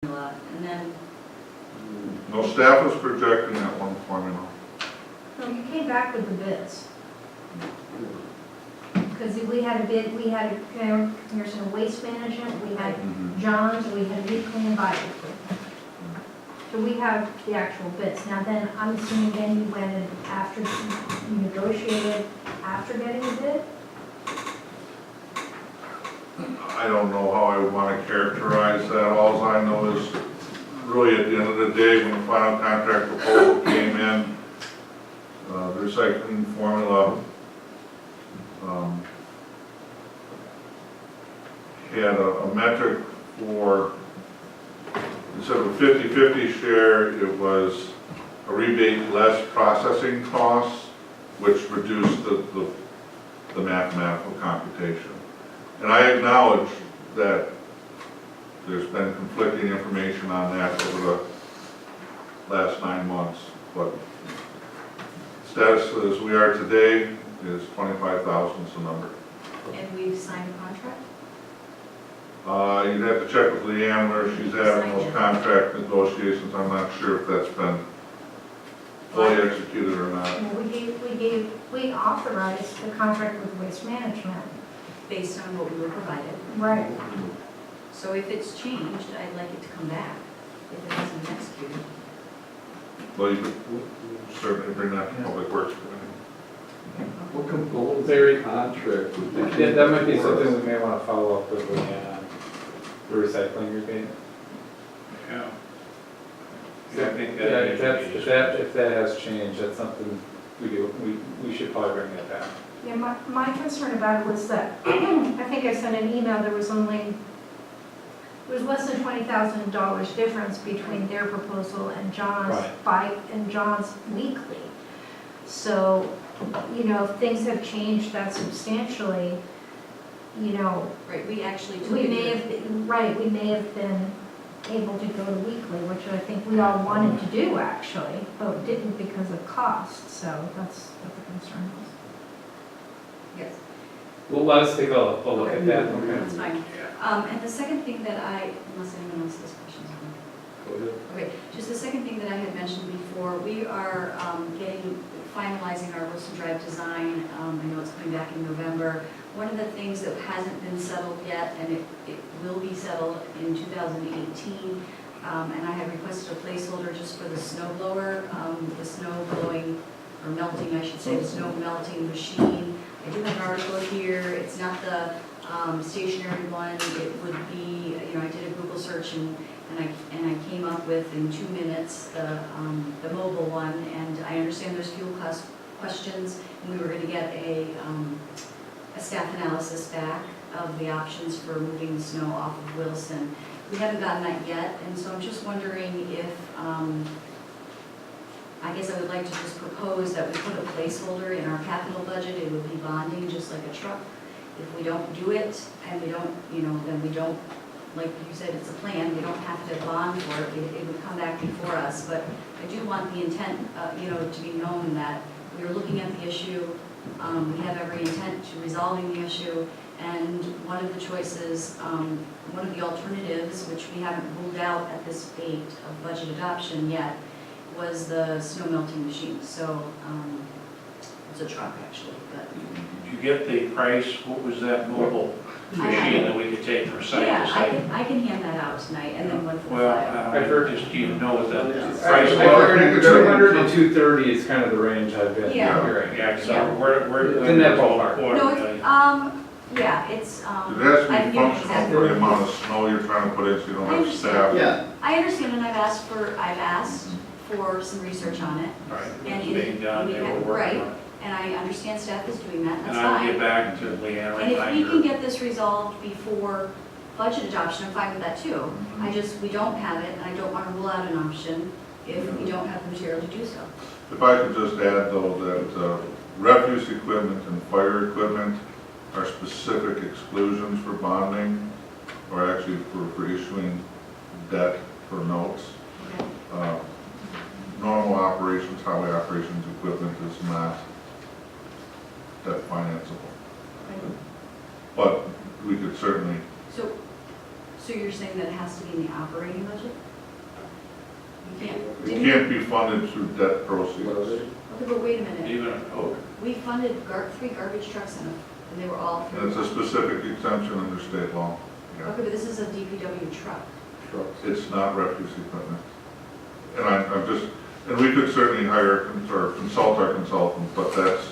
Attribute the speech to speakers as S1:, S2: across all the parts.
S1: formula, and then,
S2: No, staff was projecting that one formula.
S3: No, you came back with the bids. Because we had a bid, we had a comparison of waste management, we had John's, we had weekly and bi-weekly. So we have the actual bids. Now then, I'm assuming then you went in after, you negotiated after getting a bid?
S2: I don't know how I would want to characterize that. All I know is really at the end of the day, when the final contract proposal came in, the recycling formula had a metric for, instead of a 50-50 share, it was a rebate less processing costs, which reduced the mathematical computation. And I acknowledge that there's been conflicting information on that over the last 9 months, but status as we are today is 25,000 is the number.
S1: and we've signed a contract?
S2: You'd have to check with Leanne where she's at in those contract negotiations. I'm not sure if that's been fully executed or not.
S3: We authorized the contract with waste management.
S1: Based on what we were provided.
S3: Right.
S1: So if it's changed, I'd like it to come back, if it hasn't executed.
S2: Well, you could certainly bring that to Public Works Committee.
S4: What compulsory contract would be?
S5: Yeah, that might be something we may want to follow up with Leanne on, the recycling rebate.
S6: Yeah. Yeah, I think
S5: Yeah,
S6: that
S5: if that has changed, that's something we should probably bring that back.
S3: Yeah, my concern about it was that, I think I sent an email, there was less than $20,000 difference between their proposal and John's John's weekly. So, you know, if things have changed that substantially, you know,
S1: Right, we actually took
S3: we
S1: it.
S3: may have been able to go to weekly, which I think we all wanted to do actually, but didn't because of cost, so that's what the concern was.
S1: Yes,
S5: Well, let us take a look at that.
S1: that's fine. And the second thing that unless anyone else has questions on it. Okay, just the second thing that I had mentioned before, we are finalizing our Wilson Drive design. I know it's coming back in November. One of the things that hasn't been settled yet, and it will be settled in 2018, and I have requested a placeholder just for the snow blower, the snow blowing, or melting, I should say, the snow melting machine. I do have an article here. It's not the stationary one. It would be, you know, I did a Google search and I came up with in 2 minutes the mobile one. And I understand there's fuel cost questions, and we were going to get a staff analysis back of the options for moving the snow off of Wilson. We haven't gotten that yet, and so I'm just wondering if I guess I would like to just propose that we put a placeholder in our capital budget. It would be bonding, just like a truck. If we don't do it, and we don't, you know, then we don't, like you said, it's a plan, we don't have to bond for it. It would come back before us. But I do want the intent, you know, to be known that we are looking at the issue. We have every intent to resolving the issue. And one of the choices, one of the alternatives, which we haven't ruled out at this date of budget adoption yet, was the snow melting machine. So it's a truck actually, but
S6: If you get the price, what was that mobile machine that we could take from site to
S1: yeah,
S6: site?
S1: I can hand that out tonight and then one for the
S6: Well,
S1: file.
S6: I've heard just, do you know what the
S5: I
S6: price
S5: heard
S6: was?
S5: 200 to 230 is kind of the range I've been
S1: Yeah.
S5: hearing.
S6: Yeah, so
S1: Yeah.
S6: we're
S5: In that ballpark.
S1: No, it's, yeah, it's,
S2: It has
S1: I
S2: to
S1: can
S2: be
S1: give you
S2: functional
S1: exactly.
S2: for the amount of snow you're trying to put in, so you don't
S1: I
S2: have
S1: understand.
S2: staff.
S4: Yeah,
S1: I understand, and I've asked for some research on it.
S6: Right,
S1: And
S6: it's
S1: it-
S6: being done,
S1: we
S6: they were
S1: have-
S6: working
S1: right.
S6: on it.
S1: And I understand staff is doing that,
S6: And
S1: that's
S6: I'll
S1: fine.
S6: get back to Leanne,
S1: And if
S6: remind
S1: we can
S6: her.
S1: get this resolved before budget adoption, I'm fine with that too. We don't have it, and I don't want to rule out an option if we don't have the material to do so.
S2: If I could just add though that refuse equipment and fire equipment are specific exclusions for bonding, or actually for issuing debt for notes.
S1: Okay.
S2: Normal operations, highway operations equipment is not debt financeable.
S1: Okay.
S2: But we could certainly,
S1: So So you're saying that it has to be in the operating budget? You can't,
S2: It can't be funded through debt proceeds.
S1: okay, but wait a minute.
S6: Even a Coke.
S1: We funded 3 garbage trucks and they were all
S2: And
S1: through.
S2: it's a specific exemption under state law. Yeah.
S1: Okay, but this is a DPW truck.
S2: It's not refuse equipment. And I'm just, and we could certainly hire or consult our consultant, but that's,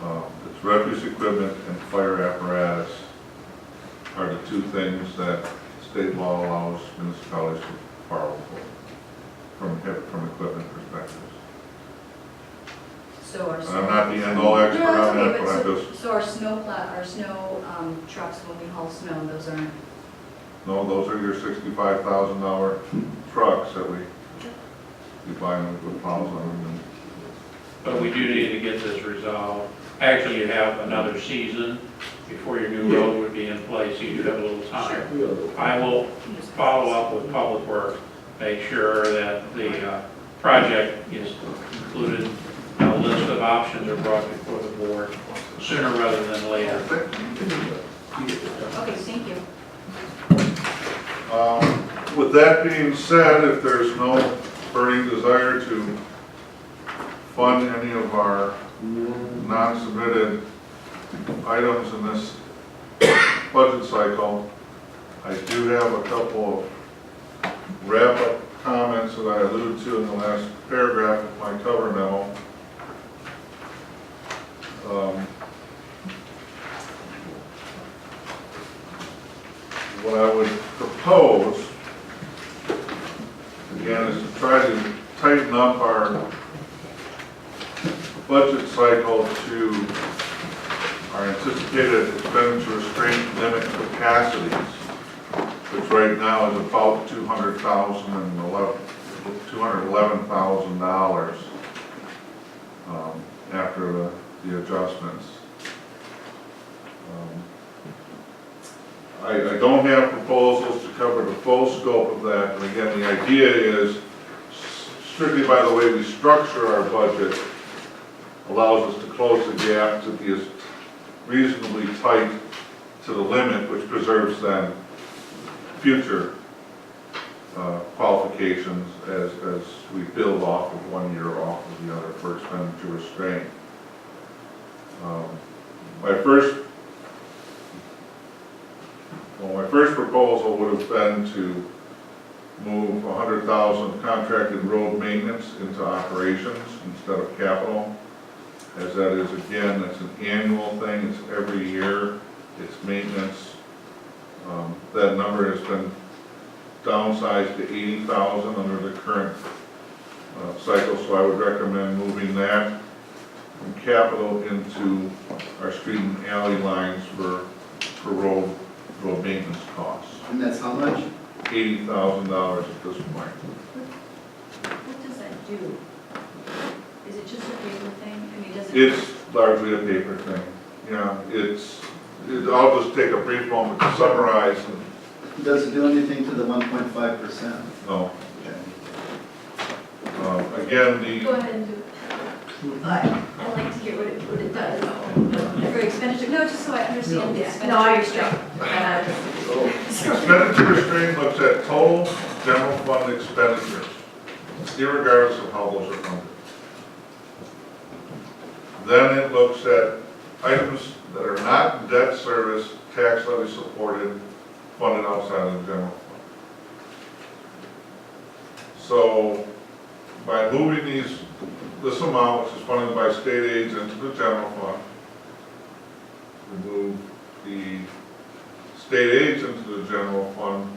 S2: it's refuse equipment and fire apparatus are the two things that state law allows municipalities to borrow from equipment perspectives.
S1: So our.
S2: And I'm not the end-all expert
S1: No,
S2: on
S1: that's
S2: that, but
S1: okay,
S2: I'm
S1: but
S2: just,
S1: so our snow trucks, when we haul snow, those aren't,
S2: no, those are your $65,000 trucks that we buy them with plows on them.
S6: But we do need to get this resolved. Actually, you have another season before your new road would be in place, so you do have a little time. I will follow up with Public Works, make sure that the project is included, a list of options are brought before the board sooner rather than later.
S1: okay, thank you.
S2: With that being said, if there's no burning desire to fund any of our non-submitted items in this budget cycle, I do have a couple of wrap-up comments that I alluded to in the last paragraph of my cover memo. What I would propose, again, is to try to tighten up our budget cycle to our anticipated expenditure restraint limit capacities, which right now is about $211,000 after the adjustments. I don't have proposals to cover the full scope of that, and again, the idea is, strictly by the way we structure our budget, allows us to close the gap to be as reasonably tight to the limit, which preserves then future qualifications as we build off of one year off of the other for expenditure restraint. My first proposal would have been to move 100,000 contracted road maintenance into operations instead of capital, as that is, again, that's an annual thing, it's every year, it's maintenance. That number has been downsized to 80,000 under the current cycle, so I would recommend moving that from capital into our street and alley lines for road maintenance costs.
S7: And that's how much?
S2: $80,000 at this point.
S1: What does that do? Is it just a paper thing? I mean, does it?
S2: It's largely a paper thing. Yeah, I'll just take a brief moment to summarize.
S7: Does it do anything to the 1.5%?
S2: No. Again,
S1: Go ahead and do it. I like to hear what it does. For expenditure, no, just so I understand the expenditure.
S3: No, I
S1: restraint.
S2: expenditure restraint looks at total general fund expenditures, irregardless of how those are funded. Then it looks at items that are not debt service, tax levy supported, funded outside of the general fund. So by moving this amount, which is funded by state aids, into the general fund, we move the state aids into the general fund,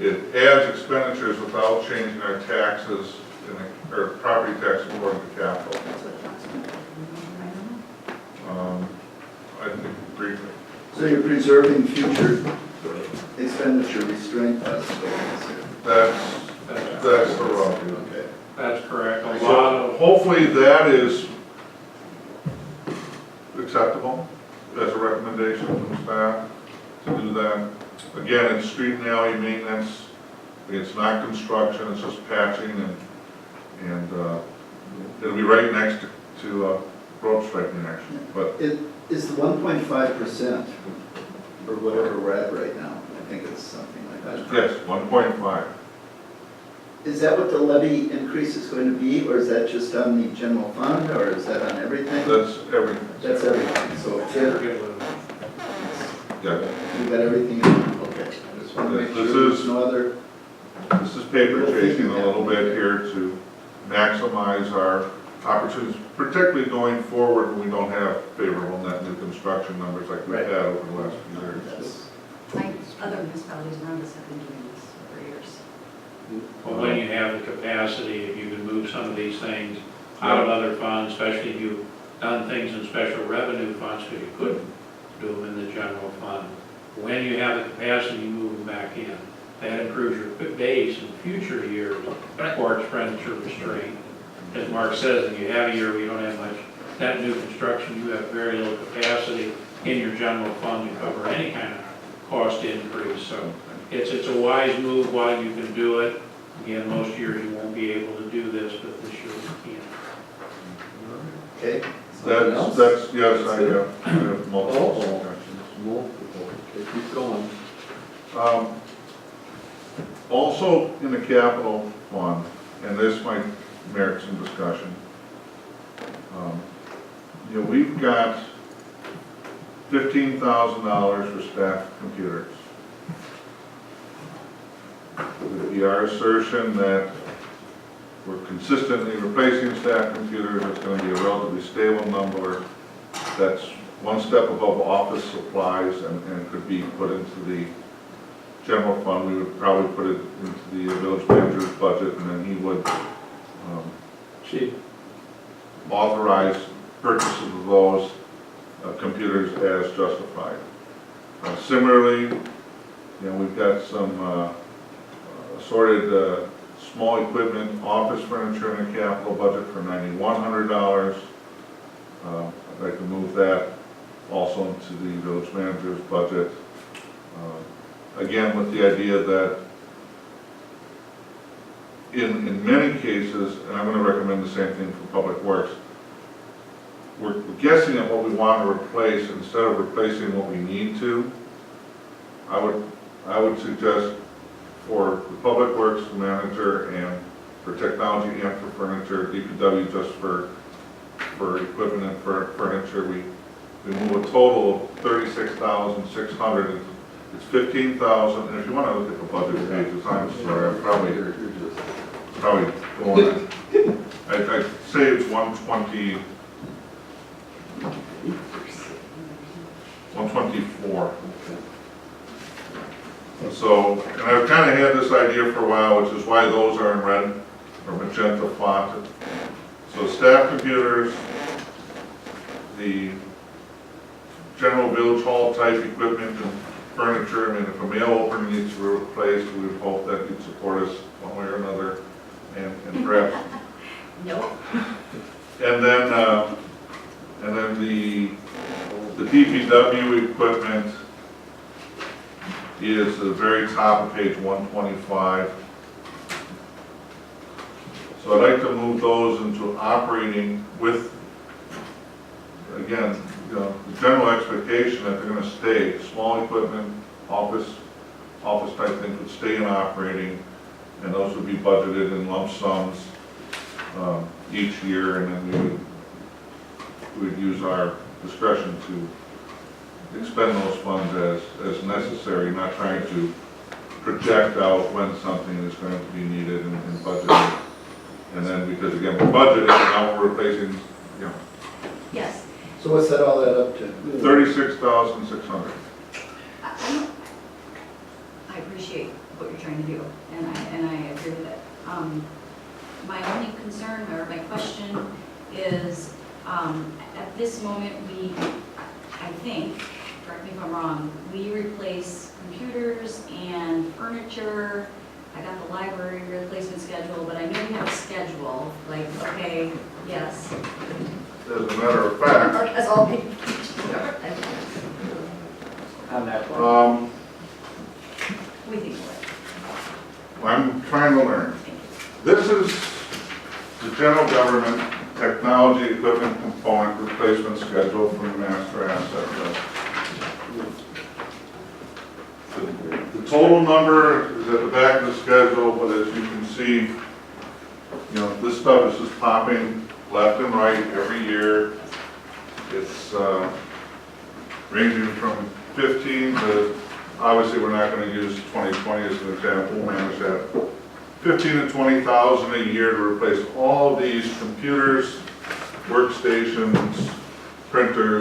S2: it adds expenditures without changing our taxes, or property tax according to capital.
S1: That's what it talks about.
S2: I think briefly.
S7: So you're preserving future expenditure restraint possibilities here.
S2: That's the rub.
S7: Okay.
S6: That's correct. A lot
S2: So
S6: of,
S2: hopefully that is acceptable as a recommendation from staff to do that. Again, it's street and alley maintenance. It's not construction, it's just patching and it'll be right next to road striping actually. But
S7: Is the 1.5%, or whatever we're at right now, think it's something like that.
S2: Yes, 1.5.
S7: Is that what the levy increase is going to be, or is that just on the general fund, or is that on everything?
S2: That's everything.
S7: That's everything, so it's
S6: We're
S7: here,
S6: good with it.
S2: Yeah,
S7: you got everything in, okay. I just want to make
S2: This
S7: sure
S2: is-
S7: there's no other,
S2: this is paper chasing a little bit here to maximize our opportunities, particularly going forward when we don't have favorable net new construction numbers like we've
S7: Right.
S2: had over the last few years.
S7: yes.
S1: Like other municipalities around us have been doing this for years.
S6: Well, when you have the capacity, if you can move some of these things out of other funds, especially if you've done things in special revenue funds, because you couldn't do them in the general fund. When you have the capacity, you move them back in. That improves your base in future years for expenditure restraint. As Mark says, if you have a year where you don't have much net new construction, you have very little capacity in your general fund to cover any kind of cost increase. So it's a wise move while you can do it. Again, most years you won't be able to do this, but this year you can.
S7: Okay. Something else?
S2: That's, yes, I have multiple
S4: Oh.
S2: suggestions.
S4: Multiple, okay, keep going.
S2: Also in the capital fund, and this might merit some discussion, we've got $15,000 for staff computers. It would be our assertion that we're consistently replacing staff computers. It's going to be a relatively stable number. That's one step above office supplies and could be put into the general fund. We would probably put it into the village manager's budget, and then he would
S4: Chief,
S2: authorize purchases of those computers as justified. Similarly, we've got some assorted small equipment, office furniture in the capital budget for $9,100. I'd like to move that also into the village manager's budget. Again, with the idea that in many cases, and I'm going to recommend the same thing for public works, we're guessing at what we want to replace instead of replacing what we need to. I would suggest for the public works manager and for technology and for furniture, DPW just for equipment and for furniture, we move a total of $36,600. It's $15,000, and if you want to look at the budget pages, I'm sorry, I'm probably going, I'd say it's 120, 124. So, and I've kind of had this idea for a while, which is why those are in red or magenta font. So staff computers, the general village hall type equipment and furniture. I mean, if a mail opener needs to be replaced, we would hope that you'd support us one way or another, and perhaps.
S1: Nope.
S2: And then the DPW equipment is the very top of page 125. So I'd like to move those into operating with, again, the general expectation that they're going to stay, small equipment, office type things would stay in operating, and those would be budgeted in lump sums each year, and then we would use our discretion to expend those funds as necessary, not trying to project out when something is going to be needed in budgeting. And then, because again, we're budgeting, now we're replacing,
S1: Yes.
S7: So what's that all that up to?
S2: 36,600.
S1: I appreciate what you're trying to do, and I agree with it. My only concern or my question is, at this moment, I think, correct me if I'm wrong, we replace computers and furniture. I got the library replacement schedule, but I know you have a schedule, like, okay, yes.
S2: As a matter of fact,
S1: That's all.
S5: On that one.
S1: We think of
S2: I'm trying to learn. This is the general government technology equipment component replacement schedule from the master asset list. The total number is at the back of the schedule, but as you can see, you know, this stuff is just popping left and right every year. It's ranging from 15 to, obviously, we're not going to use 2020 as an example, we'll manage that. 15 to 20,000 a year to replace all these computers, workstations, printers,